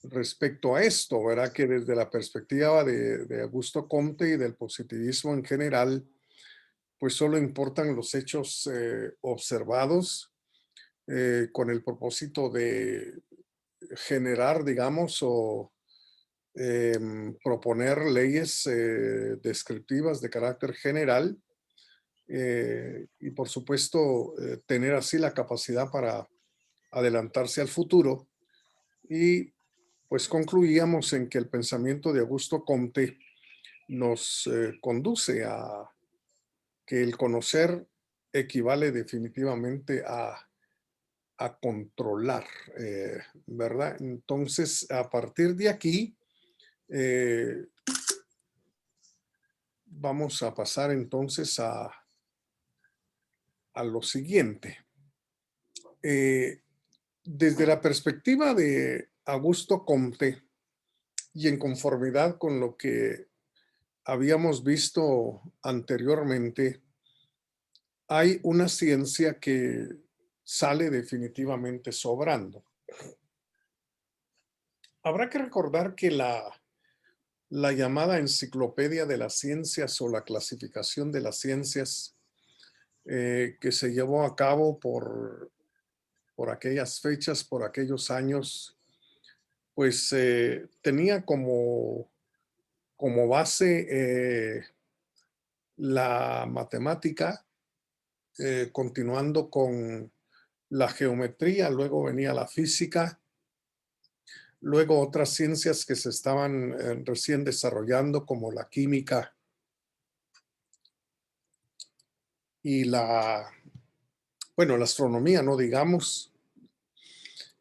respecto a esto, ¿verdad? Que desde la perspectiva de Augusto Comte y del positivismo en general, pues solo importan los hechos observados con el propósito de generar, digamos, o proponer leyes descriptivas de carácter general y por supuesto tener así la capacidad para adelantarse al futuro. Y pues concluíamos en que el pensamiento de Augusto Comte nos conduce a que el conocer equivale definitivamente a controlar, ¿verdad? Entonces, a partir de aquí, eh, vamos a pasar entonces a lo siguiente. Eh, Desde la perspectiva de Augusto Comte y en conformidad con lo que habíamos visto anteriormente, hay una ciencia que sale definitivamente sobrando. Habrá que recordar que la llamada enciclopedia de las ciencias o la clasificación de las ciencias que se llevó a cabo por aquellas fechas, por aquellos años, pues tenía como base la matemática, continuando con la geometría, luego venía la física, luego otras ciencias que se estaban recién desarrollando como la química y bueno, la astronomía, no digamos.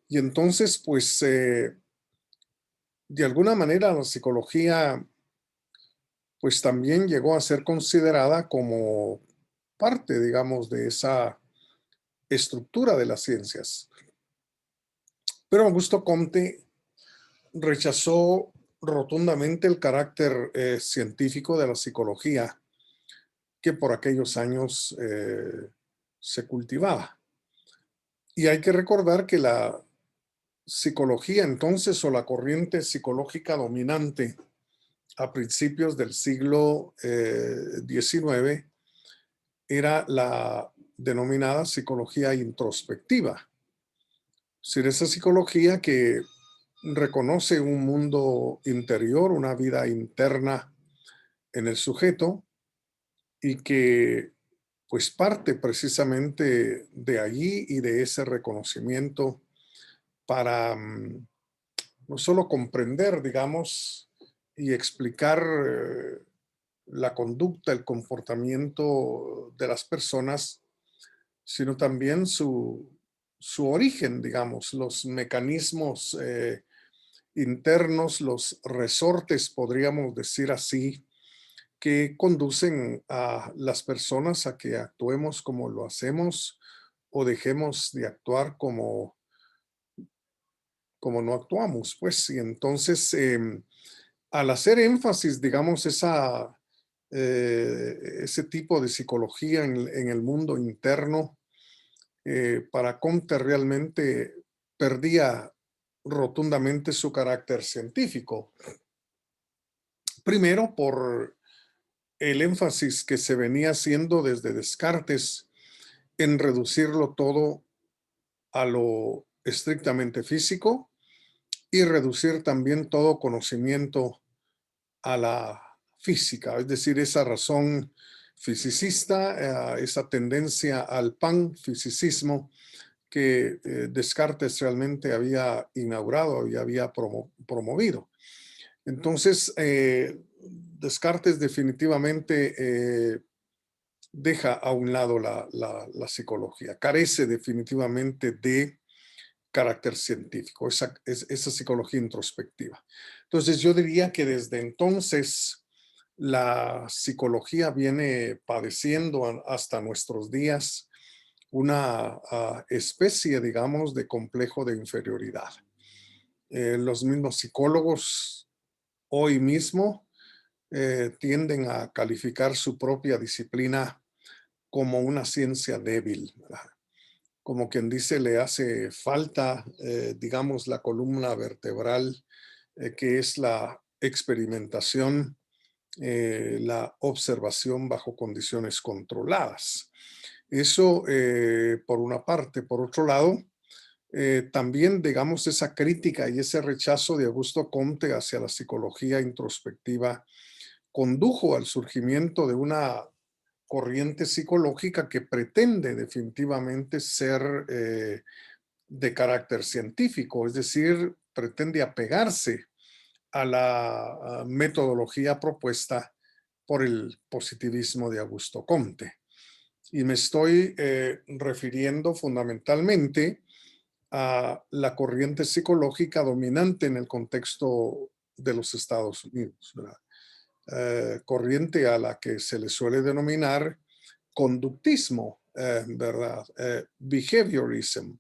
Y entonces, pues, de alguna manera la psicología, pues también llegó a ser considerada como parte, digamos, de esa estructura de las ciencias. Pero Augusto Comte rechazó rotundamente el carácter científico de la psicología que por aquellos años se cultivaba. Y hay que recordar que la psicología entonces, o la corriente psicológica dominante a principios del siglo XIX, era la denominada psicología introspectiva. Es decir, esa psicología que reconoce un mundo interior, una vida interna en el sujeto y que pues parte precisamente de allí y de ese reconocimiento para no solo comprender, digamos, y explicar la conducta, el comportamiento de las personas, sino también su origen, digamos, los mecanismos internos, los resortes, podríamos decir así, que conducen a las personas a que actuemos como lo hacemos o dejemos de actuar como no actuamos, pues. Y entonces, al hacer énfasis, digamos, ese tipo de psicología en el mundo interno, para Comte realmente perdía rotundamente su carácter científico. Primero, por el énfasis que se venía haciendo desde Descartes en reducirlo todo a lo estrictamente físico y reducir también todo conocimiento a la física, es decir, esa razón fisicista, esa tendencia al panfisicismo que Descartes realmente había inaugurado y había promovido. Entonces, Descartes definitivamente deja a un lado la psicología, carece definitivamente de carácter científico, esa psicología introspectiva. Entonces, yo diría que desde entonces la psicología viene padeciendo hasta nuestros días una especie, digamos, de complejo de inferioridad. Los mismos psicólogos hoy mismo tienden a calificar su propia disciplina como una ciencia débil, ¿verdad? como quien dice, le hace falta, digamos, la columna vertebral, que es la experimentación, la observación bajo condiciones controladas. Eso, por una parte. Por otro lado, también, digamos, esa crítica y ese rechazo de Augusto Comte hacia la psicología introspectiva condujo al surgimiento de una corriente psicológica que pretende definitivamente ser de carácter científico, es decir, pretende apegarse a la metodología propuesta por el positivismo de Augusto Comte. Y me estoy refiriendo fundamentalmente a la corriente psicológica dominante en el contexto de los Estados Unidos, ¿verdad? Corriente a la que se le suele denominar conductismo, ¿verdad? Behaviorism.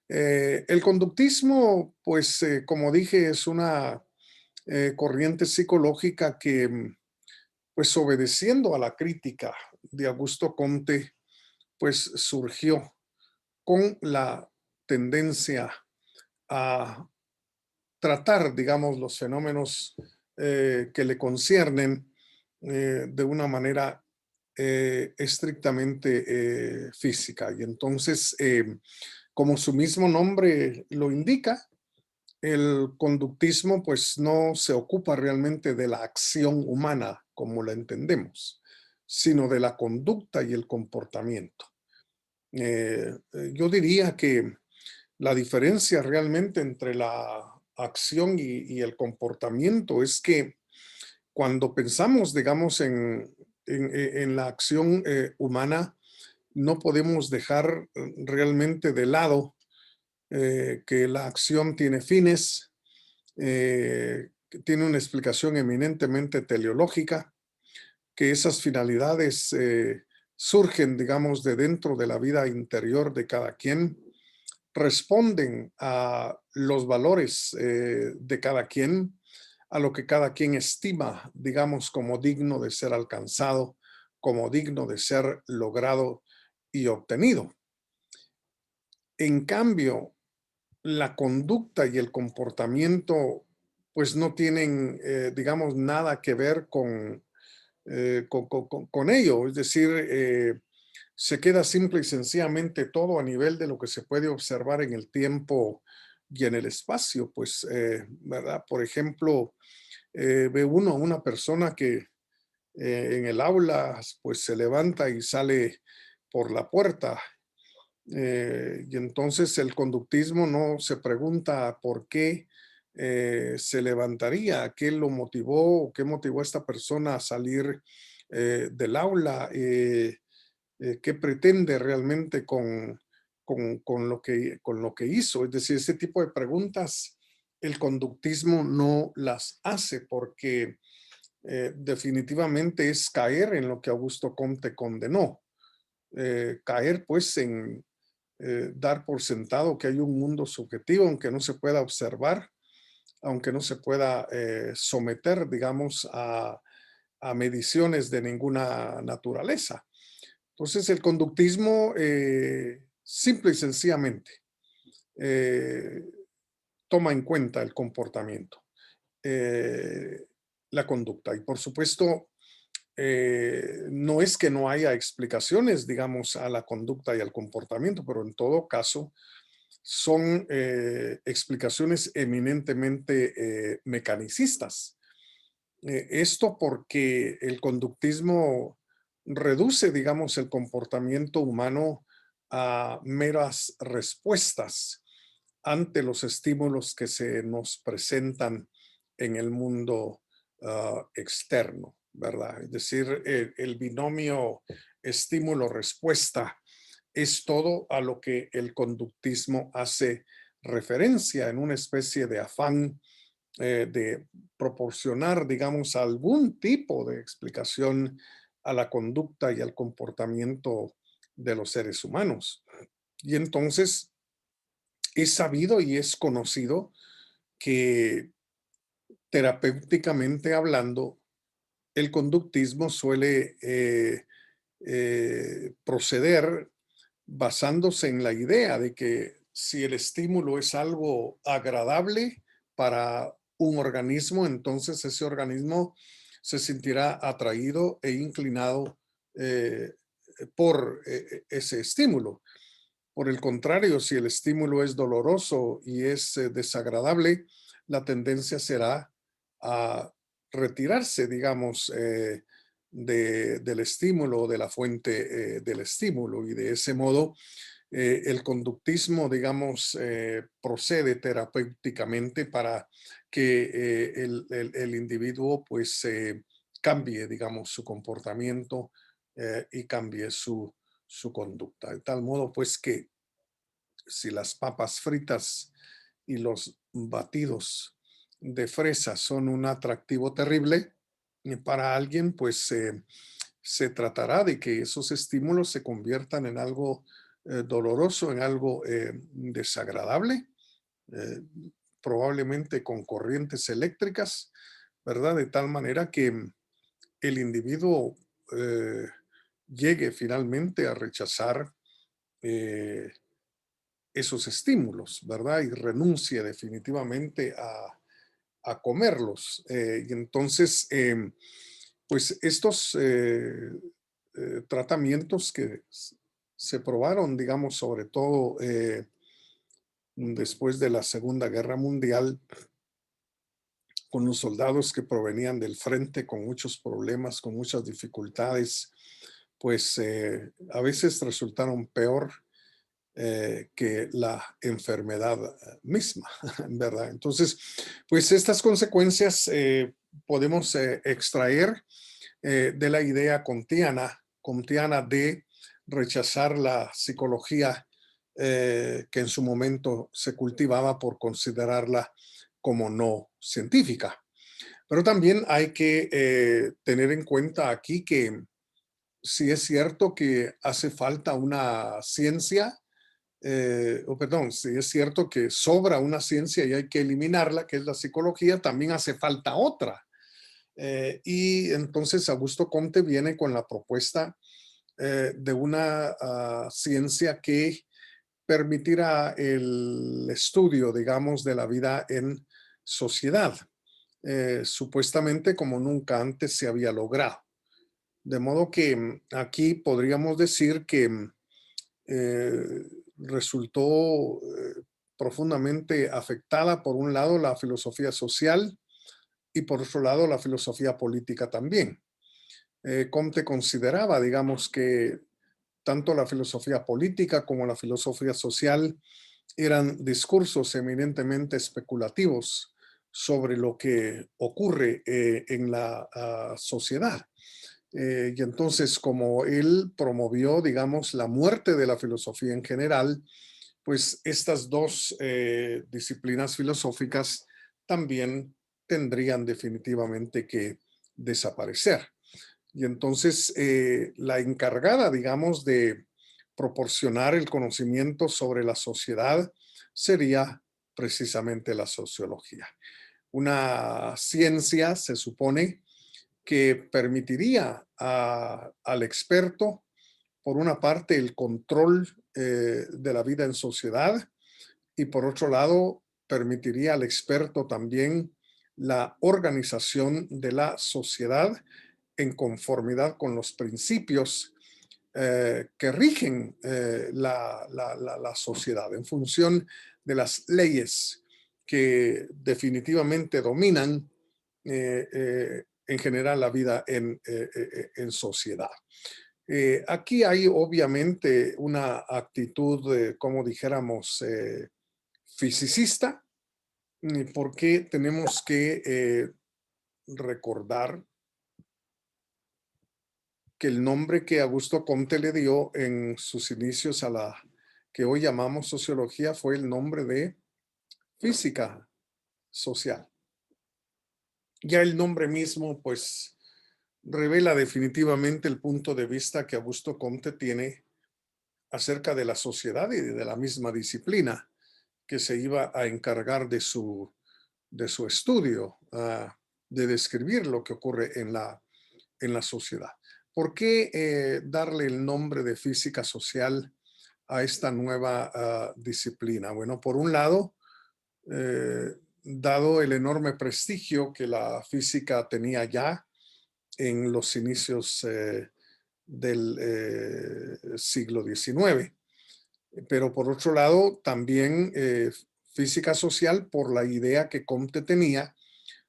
El conductismo, pues, como dije, es una corriente psicológica que, pues, obedeciendo a la crítica de Augusto Comte, pues surgió con la tendencia a tratar, digamos, los fenómenos que le conciernen de una manera estrictamente física. Y entonces, como su mismo nombre lo indica, el conductismo pues no se ocupa realmente de la acción humana como la entendemos, sino de la conducta y el comportamiento. Yo diría que la diferencia realmente entre la acción y el comportamiento es que cuando pensamos, digamos, en la acción humana, no podemos dejar realmente de lado que la acción tiene fines, que tiene una explicación eminentemente teleológica, que esas finalidades surgen, digamos, de dentro de la vida interior de cada quien, responden a los valores de cada quien, a lo que cada quien estima, digamos, como digno de ser alcanzado, como digno de ser logrado y obtenido. En cambio, la conducta y el comportamiento, pues no tienen, digamos, nada que ver con ello. Es decir, se queda simple y sencillamente todo a nivel de lo que se puede observar en el tiempo y en el espacio. Pues, ¿verdad? Por ejemplo, ve uno a una persona que en el aula, pues se levanta y sale por la puerta. Y entonces el conductismo no se pregunta por qué se levantaría, qué lo motivó, qué motivó a esta persona a salir del aula, qué pretende realmente con lo que hizo. Es decir, ese tipo de preguntas el conductismo no las hace porque definitivamente es caer en lo que Augusto Comte condenó. Caer pues en dar por sentado que hay un mundo subjetivo, aunque no se pueda observar, aunque no se pueda someter, digamos, a mediciones de ninguna naturaleza. Entonces, el conductismo, simple y sencillamente, eh, toma en cuenta el comportamiento, eh, la conducta. Y por supuesto, no es que no haya explicaciones, digamos, a la conducta y al comportamiento, pero en todo caso son explicaciones eminentemente mecanicistas. Esto porque el conductismo reduce, digamos, el comportamiento humano a meras respuestas ante los estímulos que se nos presentan en el mundo externo, ¿verdad? Es decir, el binomio estímulo-respuesta es todo a lo que el conductismo hace referencia en una especie de afán de proporcionar, digamos, algún tipo de explicación a la conducta y al comportamiento de los seres humanos. Y entonces es sabido y es conocido que terapéuticamente hablando, el conductismo suele proceder basándose en la idea de que si el estímulo es algo agradable para un organismo, entonces ese organismo se sentirá atraído e inclinado eh, por ese estímulo. Por el contrario, si el estímulo es doloroso y es desagradable, la tendencia será a retirarse, digamos, del estímulo, de la fuente del estímulo. Y de ese modo, el conductismo, digamos, procede terapéuticamente para que el individuo, pues, cambie, digamos, su comportamiento y cambie su conducta. De tal modo, pues, que si las papas fritas y los batidos de fresa son un atractivo terrible para alguien, pues se tratará de que esos estímulos se conviertan en algo doloroso, en algo desagradable, eh, probablemente con corrientes eléctricas, ¿verdad? De tal manera que el individuo eh, llegue finalmente a rechazar eh, esos estímulos, ¿verdad? Y renuncie definitivamente a comerlos. Y entonces, pues estos tratamientos que se probaron, digamos, sobre todo después de la Segunda Guerra Mundial, con los soldados que provenían del frente con muchos problemas, con muchas dificultades, pues a veces resultaron peor que la enfermedad misma, ¿verdad? Entonces, pues estas consecuencias podemos extraer de la idea kantiana de rechazar la psicología que en su momento se cultivaba por considerarla como no científica. Pero también hay que tener en cuenta aquí que sí es cierto que hace falta una ciencia, o perdón, si es cierto que sobra una ciencia y hay que eliminarla, que es la psicología, también hace falta otra. Y entonces Augusto Comte viene con la propuesta de una ciencia que permitirá el estudio, digamos, de la vida en sociedad, supuestamente como nunca antes se había logrado. De modo que aquí podríamos decir que eh, resultó profundamente afectada, por un lado, la filosofía social y por otro lado, la filosofía política también. Comte consideraba, digamos, que tanto la filosofía política como la filosofía social eran discursos eminentemente especulativos sobre lo que ocurre en la sociedad. Y entonces, como él promovió, digamos, la muerte de la filosofía en general, pues estas dos disciplinas filosóficas también tendrían definitivamente que desaparecer. Y entonces la encargada, digamos, de proporcionar el conocimiento sobre la sociedad sería precisamente la sociología. Una ciencia, se supone, que permitiría al experto, por una parte, el control de la vida en sociedad y por otro lado, permitiría al experto también la organización de la sociedad en conformidad con los principios que rigen la sociedad, en función de las leyes que definitivamente dominan en general la vida en sociedad. Aquí hay obviamente una actitud, como dijéramos, fisicista, porque tenemos que recordar que el nombre que Augusto Comte le dio en sus inicios a la que hoy llamamos sociología fue el nombre de física social. Ya el nombre mismo, pues, revela definitivamente el punto de vista que Augusto Comte tiene acerca de la sociedad y de la misma disciplina que se iba a encargar de su estudio, de describir lo que ocurre en la sociedad. ¿Por qué darle el nombre de física social a esta nueva disciplina? Bueno, por un lado, dado el enorme prestigio que la física tenía ya en los inicios del siglo XIX, pero por otro lado, también física social por la idea que Comte tenía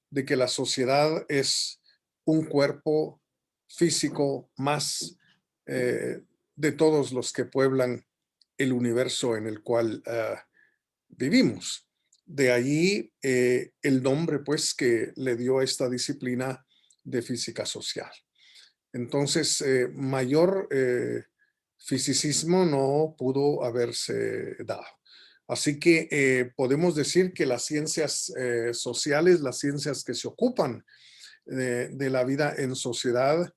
de que la sociedad es un cuerpo físico más de todos los que pueblan el universo en el cual vivimos. De allí el nombre, pues, que le dio a esta disciplina de física social. Entonces, mayor fisicismo no pudo haberse dado. Así que podemos decir que las ciencias sociales, las ciencias que se ocupan de la vida en sociedad,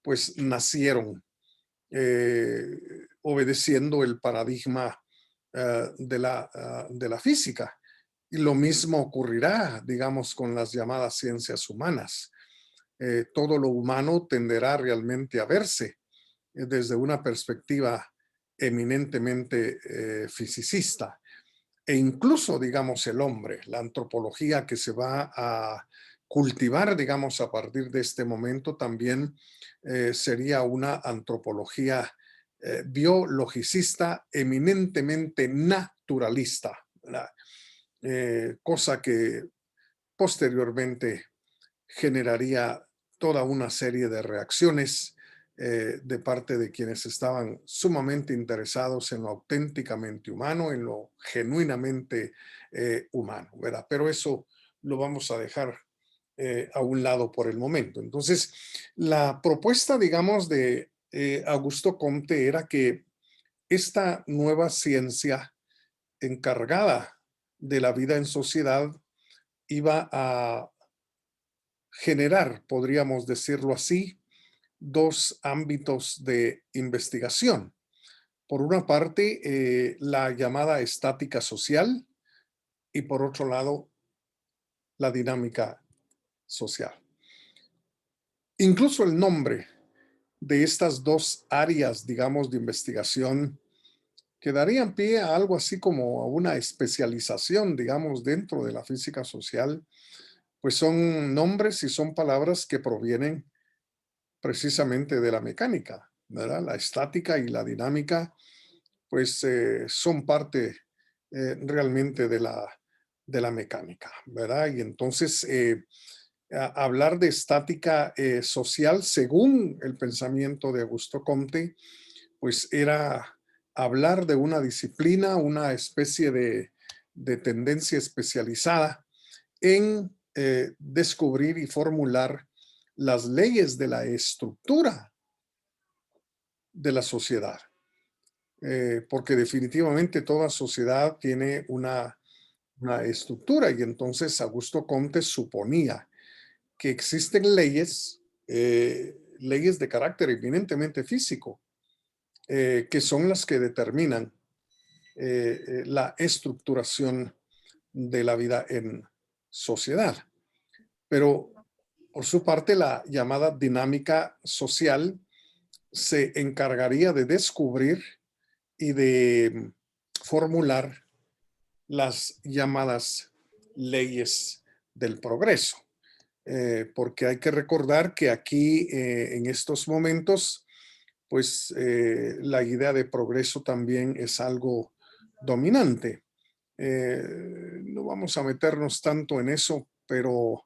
pues nacieron obedeciendo el paradigma de la física. Y lo mismo ocurrirá, digamos, con las llamadas ciencias humanas. Todo lo humano tenderá realmente a verse desde una perspectiva eminentemente fisicista. E incluso, digamos, el hombre, la antropología que se va a cultivar, digamos, a partir de este momento también sería una antropología biologicista eminentemente naturalista, ¿verdad? Cosa que posteriormente generaría toda una serie de reacciones de parte de quienes estaban sumamente interesados en lo auténticamente humano, en lo genuinamente humano, ¿verdad? Pero eso lo vamos a dejar a un lado por el momento. Entonces, la propuesta, digamos, de Augusto Comte era que esta nueva ciencia encargada de la vida en sociedad iba a generar, podríamos decirlo así, dos ámbitos de investigación. Por una parte, la llamada estática social y por otro lado, la dinámica social. Incluso el nombre de estas dos áreas, digamos, de investigación que darían pie a algo así como a una especialización, digamos, dentro de la física social, pues son nombres y son palabras que provienen precisamente de la mecánica, ¿verdad? La estática y la dinámica, pues son parte realmente de la mecánica, ¿verdad? Y entonces hablar de estática social, según el pensamiento de Augusto Comte, pues era hablar de una disciplina, una especie de tendencia especializada en descubrir y formular las leyes de la estructura de la sociedad, porque definitivamente toda sociedad tiene una estructura y entonces Augusto Comte suponía que existen leyes de carácter eminentemente físico, que son las que determinan la estructuración de la vida en sociedad. Pero por su parte, la llamada dinámica social se encargaría de descubrir y de formular las llamadas leyes del progreso. Porque hay que recordar que aquí, en estos momentos, pues la idea de progreso también es algo dominante. No vamos a meternos tanto en eso, pero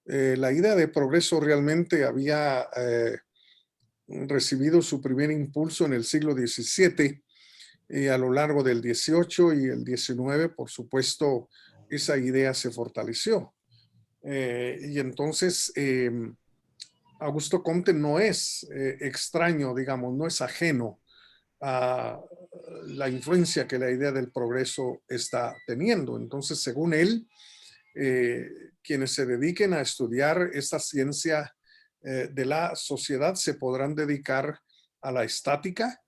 la idea de progreso realmente había recibido su primer impulso en el siglo XVII. A lo largo del XVIII y el XIX, por supuesto, esa idea se fortaleció. Y entonces, Augusto Comte no es extraño, digamos, no es ajeno a la influencia que la idea del progreso está teniendo. Entonces, según él, quienes se dediquen a estudiar esta ciencia de la sociedad se podrán dedicar a la estática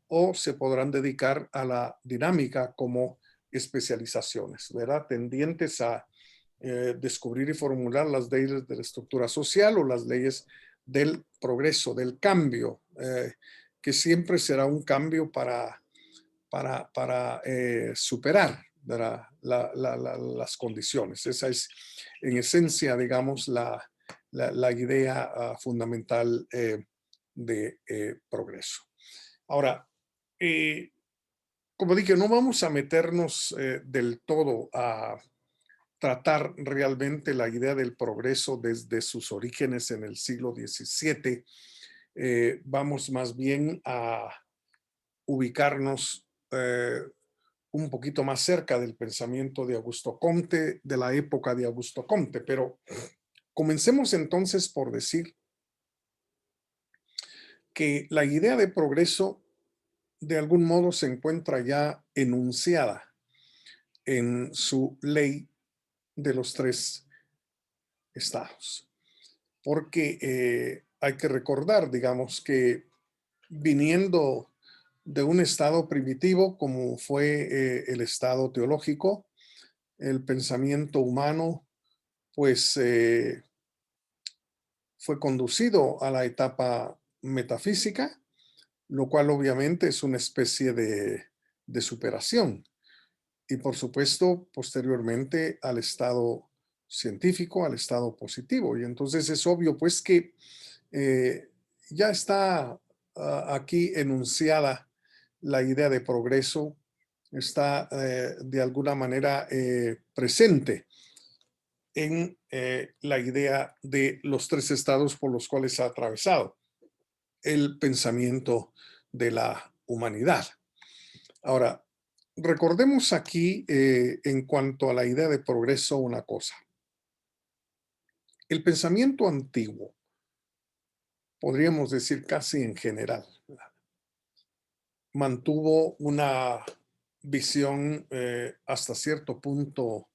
o se podrán dedicar a la dinámica como especializaciones, ¿verdad? Tendientes a descubrir y formular las leyes de la estructura social o las leyes del progreso, del cambio, que siempre será un cambio para para superar, ¿verdad? Las condiciones. Esa es, en esencia, digamos, la idea fundamental de progreso. Ahora, eh, como dije, no vamos a meternos del todo a tratar realmente la idea del progreso desde sus orígenes en el siglo XVII. Vamos más bien a ubicarnos un poquito más cerca del pensamiento de Augusto Comte, de la época de Augusto Comte, pero comencemos entonces por decir que la idea de progreso de algún modo se encuentra ya enunciada en su ley de los tres estados, porque hay que recordar, digamos, que viniendo de un estado primitivo como fue el estado teológico, el pensamiento humano, pues fue conducido a la etapa metafísica, lo cual obviamente es una especie de superación. Y por supuesto, posteriormente al estado científico, al estado positivo. Y entonces es obvio, pues, que eh, ya está aquí enunciada la idea de progreso, está de alguna manera presente en la idea de los tres estados por los cuales ha atravesado el pensamiento de la humanidad. Ahora, recordemos aquí en cuanto a la idea de progreso una cosa. El pensamiento antiguo, podríamos decir casi en general, mantuvo una visión hasta cierto punto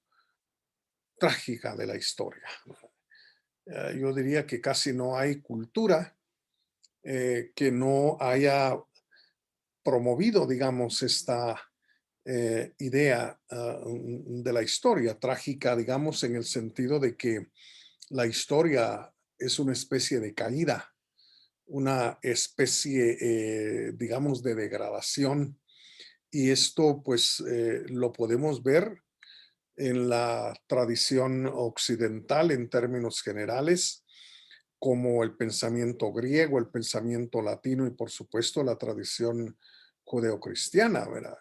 trágica de la historia. Yo diría que casi no hay cultura que no haya promovido, digamos, esta idea de la historia trágica, digamos, en el sentido de que la historia es una especie de caída, una especie, digamos, de degradación. Y esto, pues, lo podemos ver en la tradición occidental en términos generales, como el pensamiento griego, el pensamiento latino y, por supuesto, la tradición judeocristiana, ¿verdad?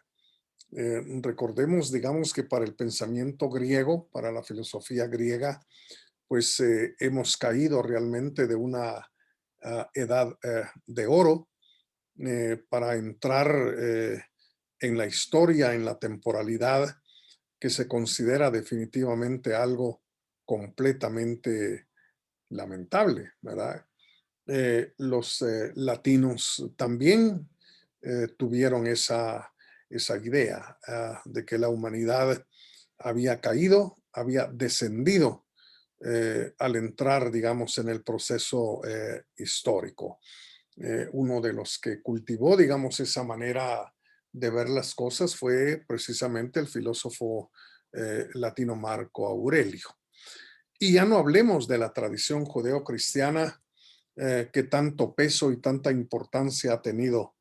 Recordemos, digamos, que para el pensamiento griego, para la filosofía griega, pues hemos caído realmente de una edad de oro para entrar en la historia, en la temporalidad, que se considera definitivamente algo completamente lamentable, ¿verdad? Los latinos también tuvieron esa idea de que la humanidad había caído, había descendido al entrar, digamos, en el proceso histórico. Uno de los que cultivó, digamos, esa manera de ver las cosas fue precisamente el filósofo latino Marco Aurelio. Y ya no hablemos de la tradición judeocristiana que tanto peso y tanta importancia ha tenido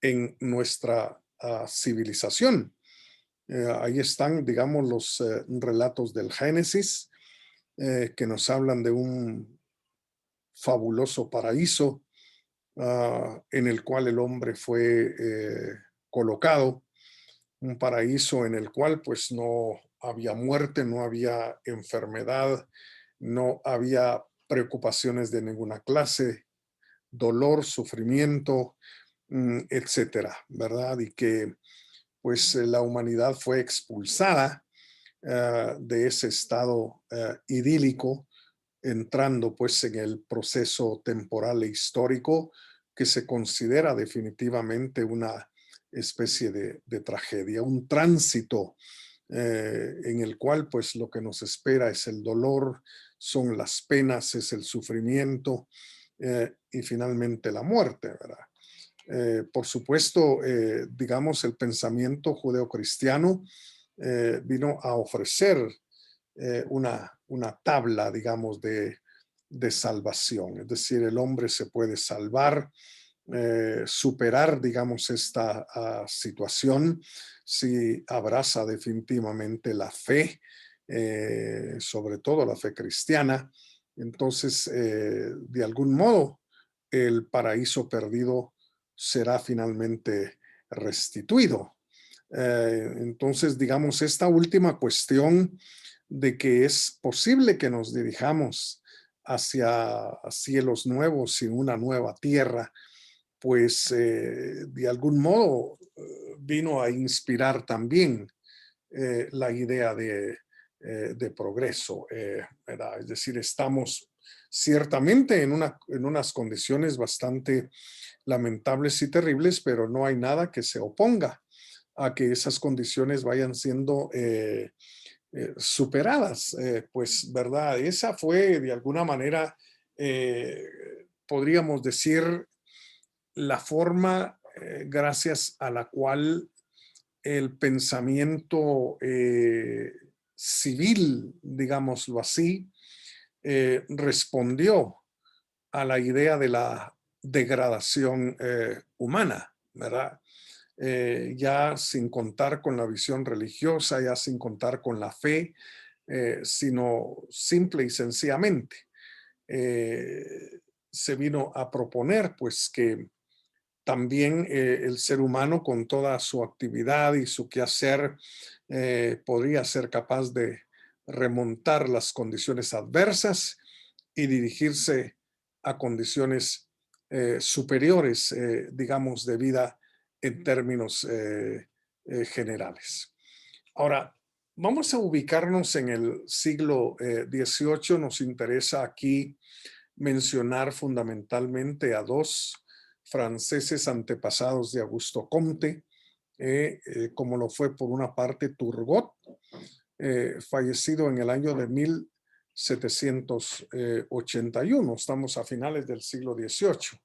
en nuestra civilización. Ahí están, digamos, los relatos del Génesis, que nos hablan de un fabuloso paraíso en el cual el hombre fue colocado, un paraíso en el cual pues no había muerte, no había enfermedad, no había preocupaciones de ninguna clase, dolor, sufrimiento, etcétera, ¿verdad? Y que pues la humanidad fue expulsada de ese estado idílico, entrando pues en el proceso temporal e histórico que se considera definitivamente una especie de tragedia, un tránsito en el cual pues lo que nos espera es el dolor, son las penas, es el sufrimiento y finalmente la muerte, ¿verdad? Por supuesto, digamos, el pensamiento judeocristiano vino a ofrecer una tabla, digamos, de salvación. Es decir, el hombre se puede salvar superar, digamos, esta situación si abraza definitivamente la fe, sobre todo la fe cristiana. Entonces, de algún modo, el paraíso perdido será finalmente restituido. Entonces, digamos, esta última cuestión de que es posible que nos dirijamos hacia cielos nuevos y una nueva tierra, pues de algún modo vino a inspirar también la idea de progreso, ¿verdad? Es decir, estamos ciertamente en unas condiciones bastante lamentables y terribles, pero no hay nada que se oponga a que esas condiciones vayan siendo superadas, pues, ¿verdad? Esa fue de alguna manera, eh, podríamos decir, la forma gracias a la cual el pensamiento civil, digámoslo así, respondió a la idea de la degradación humana, ¿verdad? Ya sin contar con la visión religiosa, ya sin contar con la fe, sino simple y sencillamente se vino a proponer pues que también el ser humano con toda su actividad y su quehacer podría ser capaz de remontar las condiciones adversas y dirigirse a condiciones superiores, digamos, de vida en términos generales. Ahora, vamos a ubicarnos en el siglo XVIII. Nos interesa aquí mencionar fundamentalmente a dos franceses antepasados de Augusto Comte, como lo fue por una parte Turgot, fallecido en el año de 1781. Estamos a finales del siglo XVIII.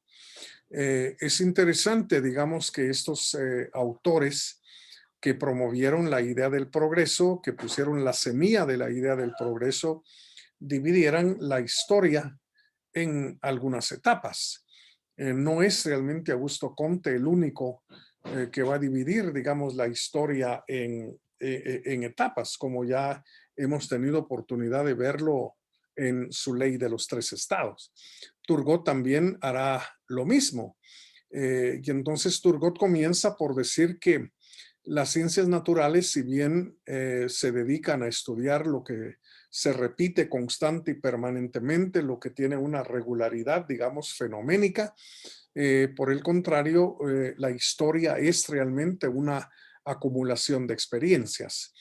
Es interesante, digamos, que estos autores que promovieron la idea del progreso, que pusieron la semilla de la idea del progreso, dividieran la historia en algunas etapas. No es realmente Augusto Comte el único que va a dividir, digamos, la historia en etapas, como ya hemos tenido oportunidad de verlo en su ley de los tres estados. Turgot también hará lo mismo. Y entonces Turgot comienza por decir que las ciencias naturales, si bien se dedican a estudiar lo que se repite constante y permanentemente, lo que tiene una regularidad, digamos, fenoménica, por el contrario, la historia es realmente una acumulación de experiencias.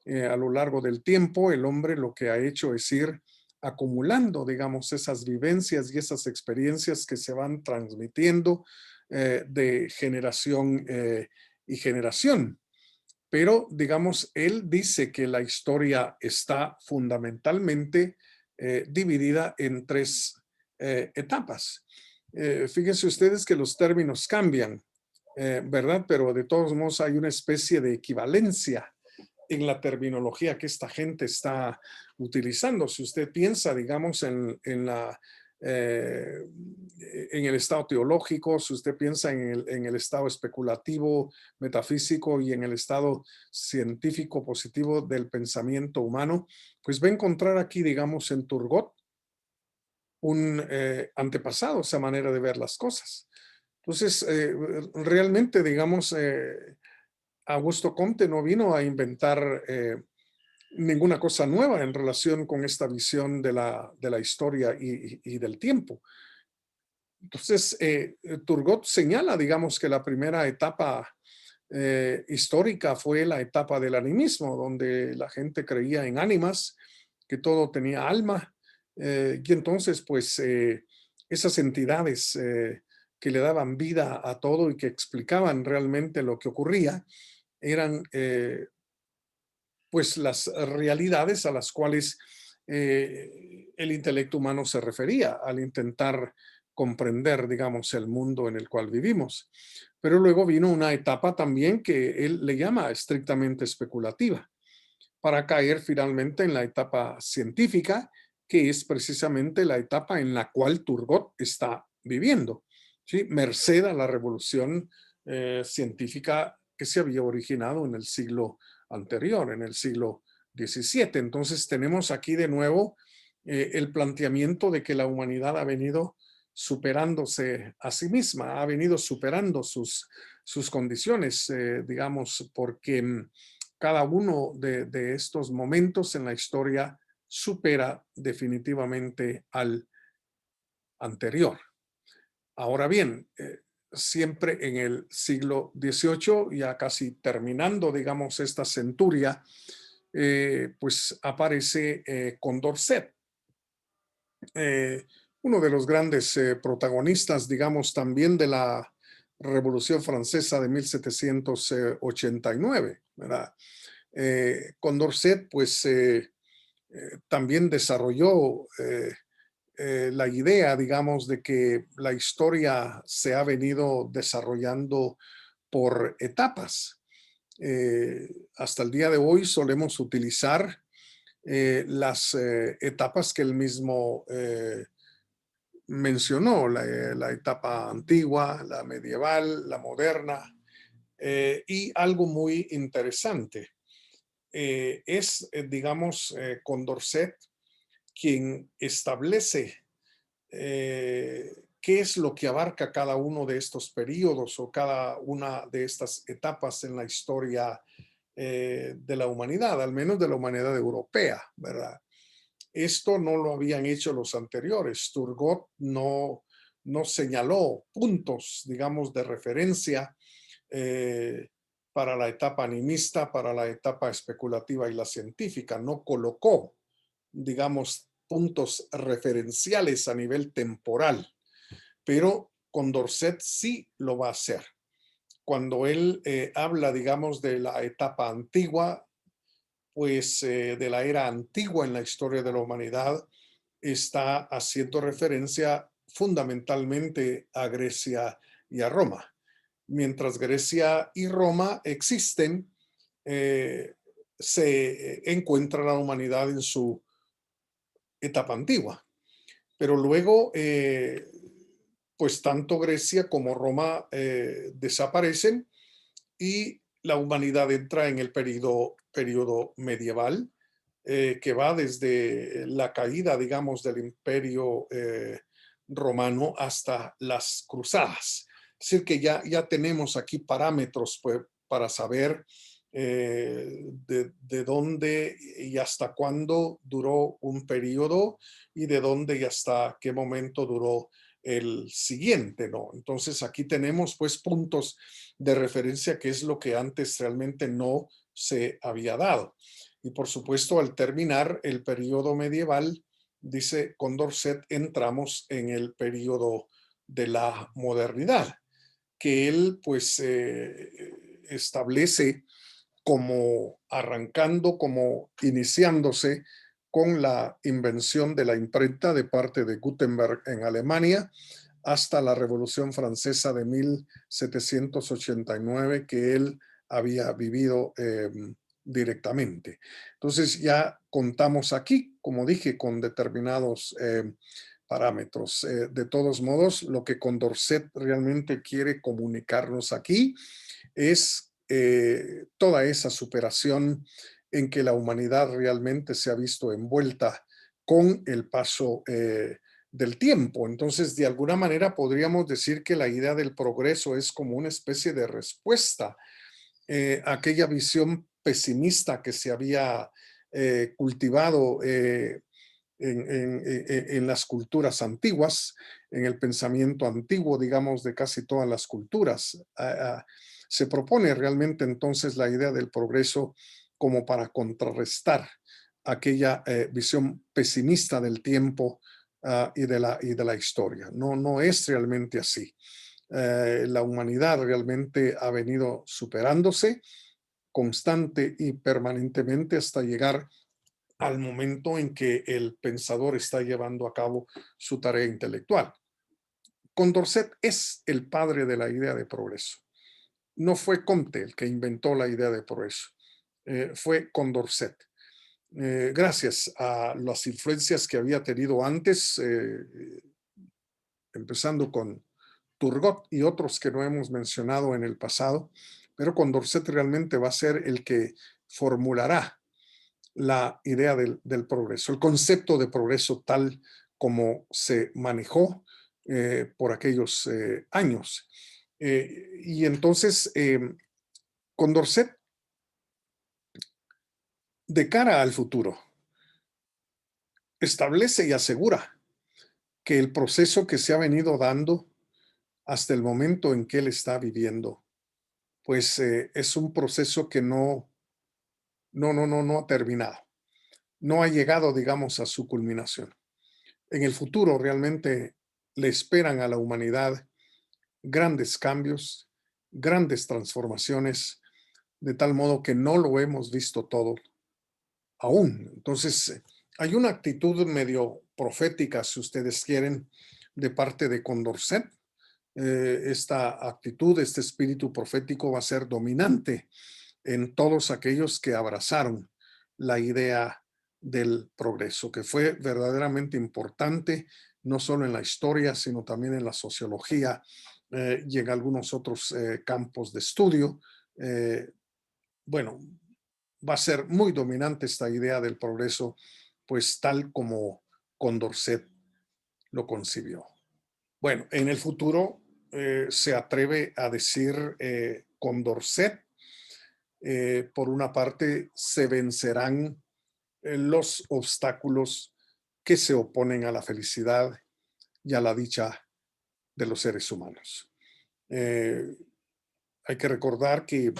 A lo largo del tiempo, el hombre lo que ha hecho es ir acumulando, digamos, esas vivencias y esas experiencias que se van transmitiendo de generación y generación. Pero, digamos, él dice que la historia está fundamentalmente dividida en tres etapas. Fíjense ustedes que los términos cambian, ¿verdad? Pero de todos modos hay una especie de equivalencia en la terminología que esta gente está utilizando. Si usted piensa, digamos, eh, en el estado teológico, si usted piensa en el estado especulativo, metafísico y en el estado científico positivo del pensamiento humano, pues va a encontrar aquí, digamos, en Turgot, un antepasado, esa manera de ver las cosas. Entonces, realmente, digamos, Augusto Comte no vino a inventar ninguna cosa nueva en relación con esta visión de la historia y del tiempo. Entonces, Turgot señala, digamos, que la primera etapa histórica fue la etapa del animismo, donde la gente creía en ánimas, que todo tenía alma, y entonces, pues, esas entidades que le daban vida a todo y que explicaban realmente lo que ocurría, eran pues las realidades a las cuales el intelecto humano se refería al intentar comprender, digamos, el mundo en el cual vivimos. Pero luego vino una etapa también que él le llama estrictamente especulativa, para caer finalmente en la etapa científica, que es precisamente la etapa en la cual Turgot está viviendo. Sí, merced a la revolución científica que se había originado en el siglo anterior, en el siglo XVII. Entonces tenemos aquí de nuevo el planteamiento de que la humanidad ha venido superándose a sí misma, ha venido superando sus condiciones, digamos, porque cada uno de estos momentos en la historia supera definitivamente al anterior. Ahora bien, siempre en el siglo XVIII, ya casi terminando, digamos, esta centuria, pues aparece Condorcet, eh, uno de los grandes protagonistas, digamos, también de la Revolución Francesa de 1789, ¿verdad? Condorcet, pues, también desarrolló la idea, digamos, de que la historia se ha venido desarrollando por etapas. Hasta el día de hoy solemos utilizar las etapas que él mismo mencionó, la etapa antigua, la medieval, la moderna, y algo muy interesante. Digamos, Condorcet quien establece qué es lo que abarca cada uno de estos periodos o cada una de estas etapas en la historia de la humanidad, al menos de la humanidad europea, ¿verdad? Esto no lo habían hecho los anteriores. Turgot no señaló puntos, digamos, de referencia eh, para la etapa animista, para la etapa especulativa y la científica. No colocó, digamos, puntos referenciales a nivel temporal, pero Condorcet sí lo va a hacer. Cuando él habla, digamos, de la etapa antigua, pues de la era antigua en la historia de la humanidad, está haciendo referencia fundamentalmente a Grecia y a Roma. Mientras Grecia y Roma existen, se encuentra la humanidad en su etapa antigua. Pero luego, pues tanto Grecia como Roma desaparecen y la humanidad entra en el periodo medieval, que va desde la caída, digamos, del imperio romano hasta las cruzadas. Es decir, que ya tenemos aquí parámetros pues, para saber de dónde y hasta cuándo duró un periodo y de dónde y hasta qué momento duró el siguiente, ¿no? Entonces aquí tenemos pues puntos de referencia que es lo que antes realmente no se había dado. Y por supuesto, al terminar el periodo medieval, dice Condorcet, entramos en el periodo de la modernidad, que él pues establece como arrancando, como iniciándose con la invención de la imprenta de parte de Gutenberg en Alemania hasta la Revolución Francesa de 1789 que él había vivido directamente. Entonces ya contamos aquí, como dije, con determinados parámetros. De todos modos, lo que Condorcet realmente quiere comunicarnos aquí es toda esa superación en que la humanidad realmente se ha visto envuelta con el paso del tiempo. Entonces, de alguna manera podríamos decir que la idea del progreso es como una especie de respuesta a aquella visión pesimista que se había cultivado en las culturas antiguas, en el pensamiento antiguo, digamos, de casi todas las culturas. Se propone realmente entonces la idea del progreso como para contrarrestar aquella visión pesimista del tiempo y de la historia. No es realmente así. La humanidad realmente ha venido superándose constante y permanentemente hasta llegar al momento en que el pensador está llevando a cabo su tarea intelectual. Condorcet es el padre de la idea de progreso. No fue Comte el que inventó la idea de progreso, fue Condorcet. Gracias a las influencias que había tenido antes, empezando con Turgot y otros que no hemos mencionado en el pasado, pero Condorcet realmente va a ser el que formulará la idea del progreso, el concepto de progreso tal como se manejó por aquellos años. Y entonces, Condorcet, de cara al futuro, establece y asegura que el proceso que se ha venido dando hasta el momento en que él está viviendo, pues es un proceso que no ha terminado, no ha llegado, digamos, a su culminación. En el futuro realmente le esperan a la humanidad grandes cambios, grandes transformaciones, de tal modo que no lo hemos visto todo aún. Entonces, hay una actitud medio profética, si ustedes quieren, de parte de Condorcet. Esta actitud, este espíritu profético va a ser dominante en todos aquellos que abrazaron la idea del progreso, que fue verdaderamente importante, no solo en la historia, sino también en la sociología y en algunos otros campos de estudio. Eh, bueno, va a ser muy dominante esta idea del progreso, pues tal como Condorcet lo concibió. Bueno, en el futuro se atreve a decir Condorcet, por una parte, se vencerán los obstáculos que se oponen a la felicidad y a la dicha de los seres humanos. Eh, Hay que recordar que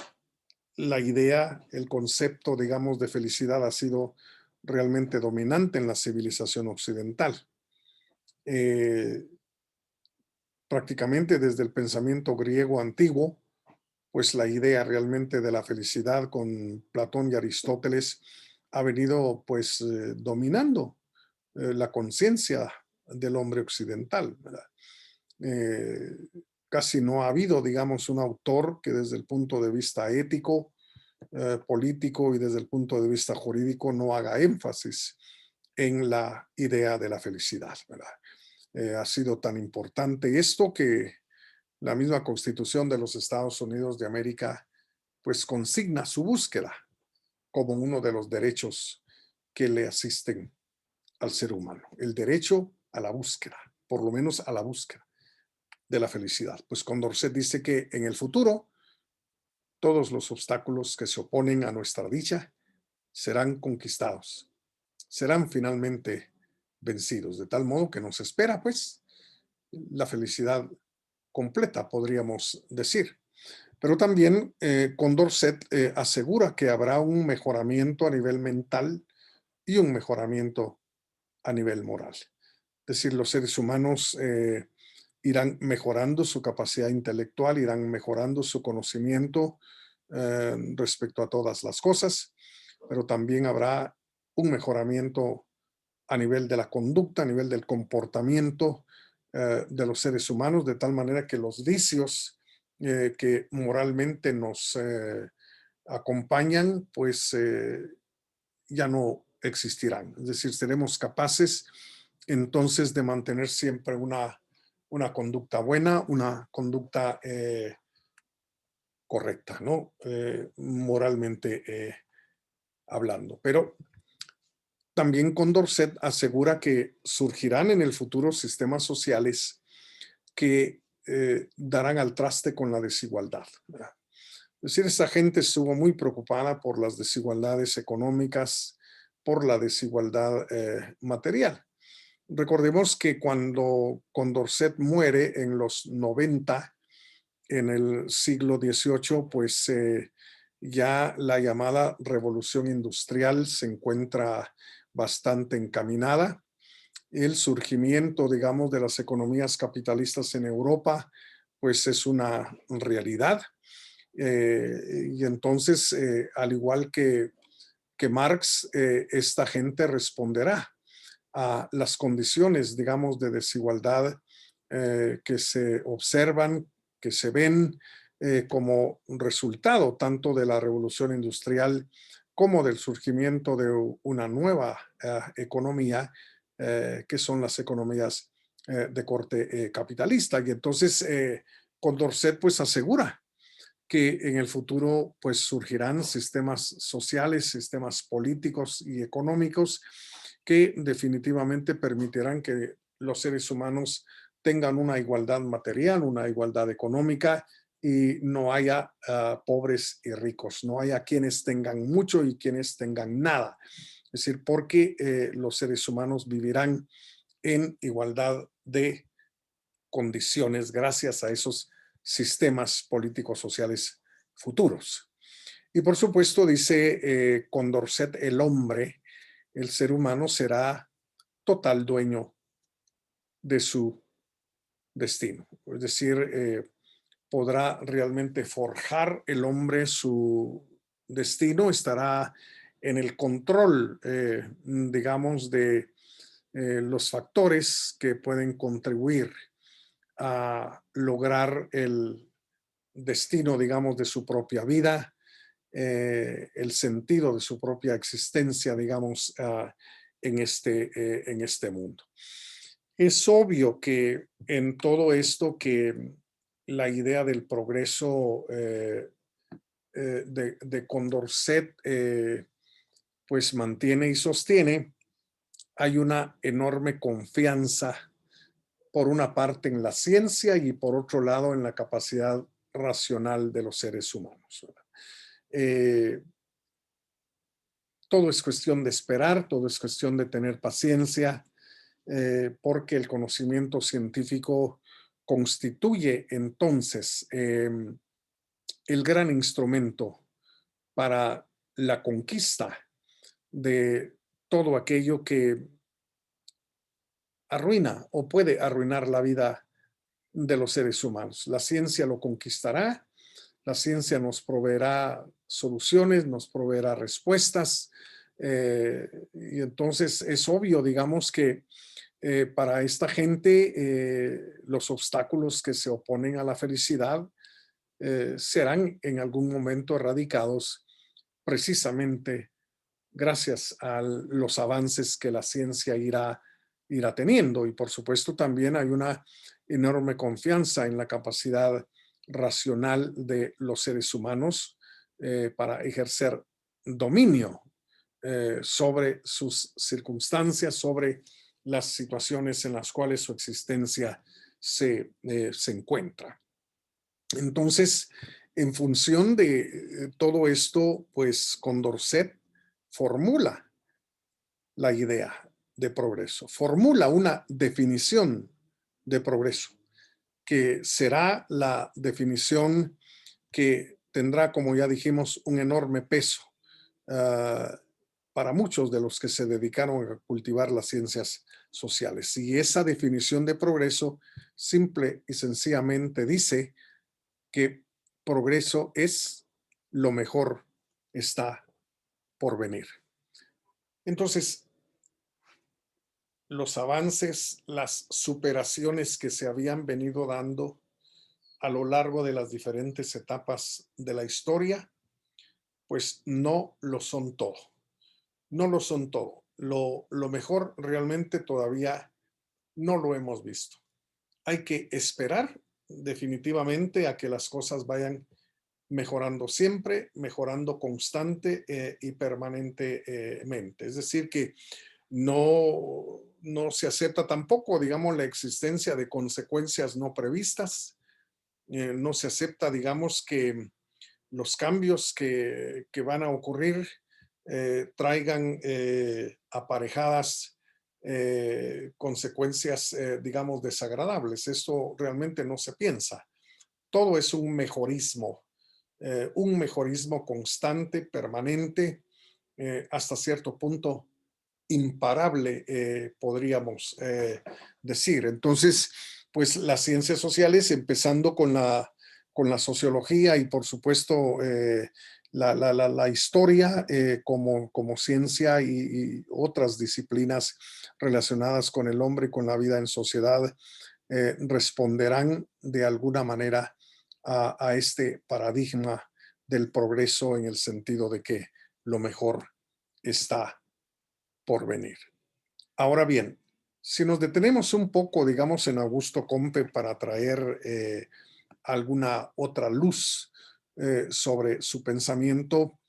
la idea, el concepto, digamos, de felicidad ha sido realmente dominante en la civilización occidental. Eh, Prácticamente desde el pensamiento griego antiguo, pues la idea realmente de la felicidad con Platón y Aristóteles ha venido pues dominando la conciencia del hombre occidental, ¿verdad? Eh, Casi no ha habido, digamos, un autor que desde el punto de vista ético, político y desde el punto de vista jurídico no haga énfasis en la idea de la felicidad, ¿verdad? Ha sido tan importante esto que la misma Constitución de los Estados Unidos de América pues consigna su búsqueda como uno de los derechos que le asisten al ser humano, el derecho a la búsqueda, por lo menos a la búsqueda de la felicidad. Pues Condorcet dice que en el futuro todos los obstáculos que se oponen a nuestra dicha serán conquistados, serán finalmente vencidos, de tal modo que nos espera pues la felicidad completa, podríamos decir. Pero también Condorcet asegura que habrá un mejoramiento a nivel mental y un mejoramiento a nivel moral. Es decir, los seres humanos irán mejorando su capacidad intelectual, irán mejorando su conocimiento respecto a todas las cosas, pero también habrá un mejoramiento a nivel de la conducta, a nivel del comportamiento de los seres humanos, de tal manera que los vicios que moralmente nos acompañan, pues ya no existirán. Es decir, seremos capaces entonces de mantener siempre una conducta buena, una conducta correcta, ¿no? Moralmente hablando. Pero también Condorcet asegura que surgirán en el futuro sistemas sociales que darán al traste con la desigualdad, ¿verdad? Es decir, esta gente estuvo muy preocupada por las desigualdades económicas, por la desigualdad material. Recordemos que cuando Condorcet muere en los 90, en el siglo XVIII, pues ya la llamada revolución industrial se encuentra bastante encaminada. El surgimiento, digamos, de las economías capitalistas en Europa, pues es una realidad. Y entonces, al igual que Marx, esta gente responderá a las condiciones, digamos, de desigualdad que se observan, que se ven como resultado tanto de la revolución industrial como del surgimiento de una nueva economía, que son las economías de corte capitalista. Y entonces Condorcet pues asegura que en el futuro pues surgirán sistemas sociales, sistemas políticos y económicos que definitivamente permitirán que los seres humanos tengan una igualdad material, una igualdad económica y no haya pobres y ricos, no haya quienes tengan mucho y quienes tengan nada. Es decir, porque los seres humanos vivirán en igualdad de condiciones gracias a esos sistemas políticos sociales futuros. Y por supuesto, dice Condorcet, el hombre, el ser humano será total dueño de su destino. Es decir, podrá realmente forjar el hombre su destino, estará en el control, digamos, de los factores que pueden contribuir a lograr el destino, digamos, de su propia vida, el sentido de su propia existencia, digamos, en este mundo. Es obvio que en todo esto que la idea del progreso de Condorcet pues mantiene y sostiene, hay una enorme confianza por una parte en la ciencia y por otro lado en la capacidad racional de los seres humanos. Eh, todo es cuestión de esperar, todo es cuestión de tener paciencia, porque el conocimiento científico constituye entonces el gran instrumento para la conquista de todo aquello que arruina o puede arruinar la vida de los seres humanos. La ciencia lo conquistará, la ciencia nos proveerá soluciones, nos proveerá respuestas, y entonces es obvio, digamos, que para esta gente los obstáculos que se oponen a la felicidad serán en algún momento erradicados precisamente gracias a los avances que la ciencia irá teniendo. Y por supuesto también hay una enorme confianza en la capacidad racional de los seres humanos para ejercer dominio sobre sus circunstancias, sobre las situaciones en las cuales su existencia se encuentra. Entonces, en función de todo esto, pues Condorcet formula la idea de progreso, formula una definición de progreso, que será la definición que tendrá, como ya dijimos, un enorme peso para muchos de los que se dedicaron a cultivar las ciencias sociales. Y esa definición de progreso simple y sencillamente dice que progreso es lo mejor está por venir. Entonces, los avances, las superaciones que se habían venido dando a lo largo de las diferentes etapas de la historia, pues no lo son todo. No lo son todo. Lo mejor realmente todavía no lo hemos visto. Hay que esperar definitivamente a que las cosas vayan mejorando siempre, mejorando constante y permanentemente. Es decir, que no se acepta tampoco, digamos, la existencia de consecuencias no previstas. No se acepta, digamos, que los cambios que van a ocurrir traigan aparejadas consecuencias, digamos, desagradables. Esto realmente no se piensa. Todo es un mejorismo constante, permanente, hasta cierto punto imparable, podríamos decir. Entonces, pues las ciencias sociales, empezando con la sociología y por supuesto la historia como ciencia y otras disciplinas relacionadas con el hombre y con la vida en sociedad, responderán de alguna manera a este paradigma del progreso en el sentido de que lo mejor está por venir. Ahora bien, Si nos detenemos un poco, digamos, en Augusto Comte para traer alguna otra luz sobre su pensamiento,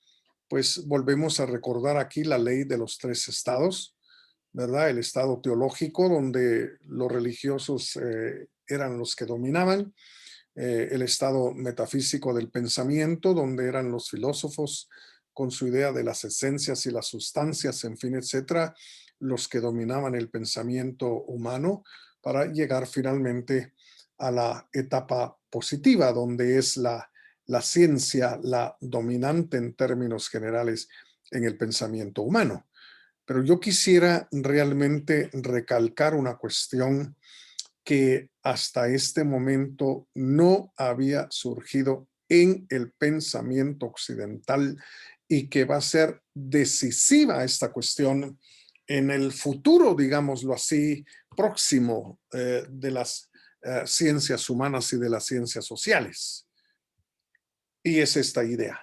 pues volvemos a recordar aquí la ley de los tres estados, ¿verdad? El estado teológico, donde los religiosos eran los que dominaban, el estado metafísico del pensamiento, donde eran los filósofos con su idea de las esencias y las sustancias, en fin, etcétera, los que dominaban el pensamiento humano, para llegar finalmente a la etapa positiva, donde es la ciencia la dominante en términos generales en el pensamiento humano. Pero yo quisiera realmente recalcar una cuestión que hasta este momento no había surgido en el pensamiento occidental y que va a ser decisiva esta cuestión en el futuro, digámoslo así, próximo de las ciencias humanas y de las ciencias sociales. Y es esta idea.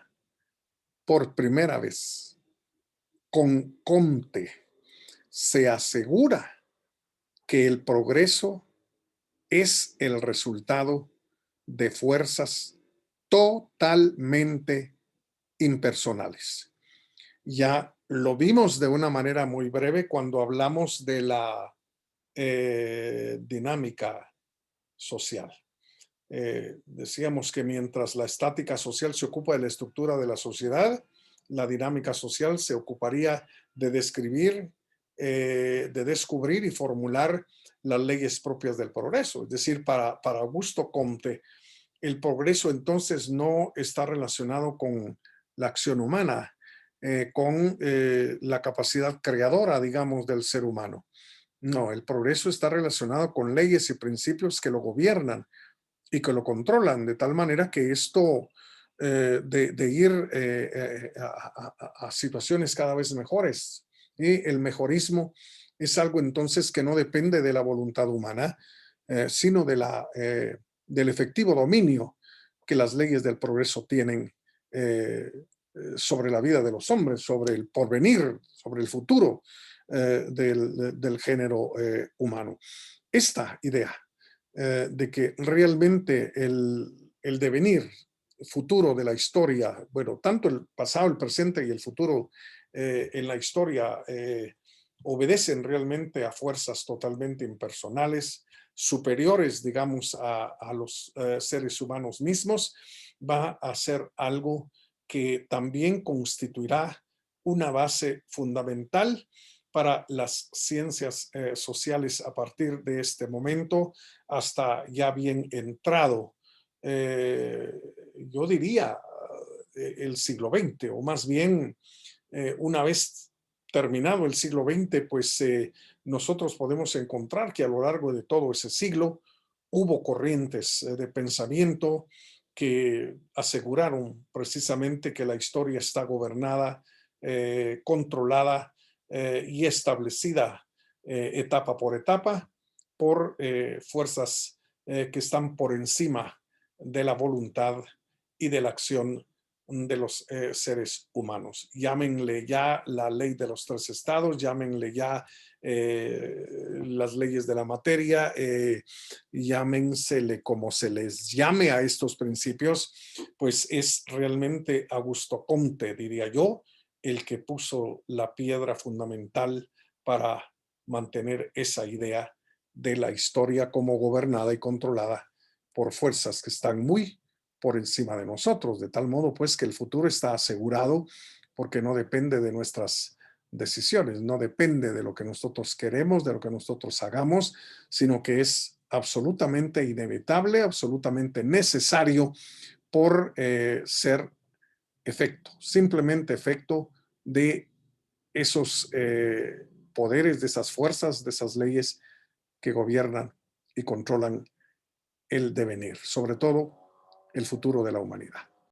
Por primera vez, con Comte, se asegura que el progreso es el resultado de fuerzas totalmente impersonales. Ya lo vimos de una manera muy breve cuando hablamos de la dinámica social. Decíamos que mientras la estática social se ocupa de la estructura de la sociedad, la dinámica social se ocuparía de describir, de descubrir y formular las leyes propias del progreso. Es decir, para Augusto Comte, el progreso entonces no está relacionado con la acción humana, con la capacidad creadora, digamos, del ser humano. No, el progreso está relacionado con leyes y principios que lo gobiernan y que lo controlan, de tal manera que esto de ir a situaciones cada vez mejores, y el mejorismo es algo entonces que no depende de la voluntad humana, sino del efectivo dominio que las leyes del progreso tienen sobre la vida de los hombres, sobre el porvenir, sobre el futuro del género humano. Esta idea de que realmente el devenir futuro de la historia, bueno, tanto el pasado, el presente y el futuro en la historia obedecen realmente a fuerzas totalmente impersonales, superiores, digamos, a los seres humanos mismos, va a ser algo que también constituirá una base fundamental para las ciencias sociales a partir de este momento hasta ya bien entrado, eh, yo diría, el siglo XX, o más bien una vez terminado el siglo XX, pues nosotros podemos encontrar que a lo largo de todo ese siglo hubo corrientes de pensamiento que aseguraron precisamente que la historia está gobernada, controlada y establecida etapa por etapa por fuerzas que están por encima de la voluntad y de la acción de los seres humanos. Llámenle ya la ley de los tres estados, llámenle ya las leyes de la materia, llámensele como se les llame a estos principios, pues es realmente Augusto Comte, diría yo, el que puso la piedra fundamental para mantener esa idea de la historia como gobernada y controlada por fuerzas que están muy por encima de nosotros, de tal modo pues que el futuro está asegurado porque no depende de nuestras decisiones, no depende de lo que nosotros queremos, de lo que nosotros hagamos, sino que es absolutamente inevitable, absolutamente necesario por ser efecto, simplemente efecto de esos poderes, de esas fuerzas, de esas leyes que gobiernan y controlan el devenir, sobre todo el futuro de la humanidad.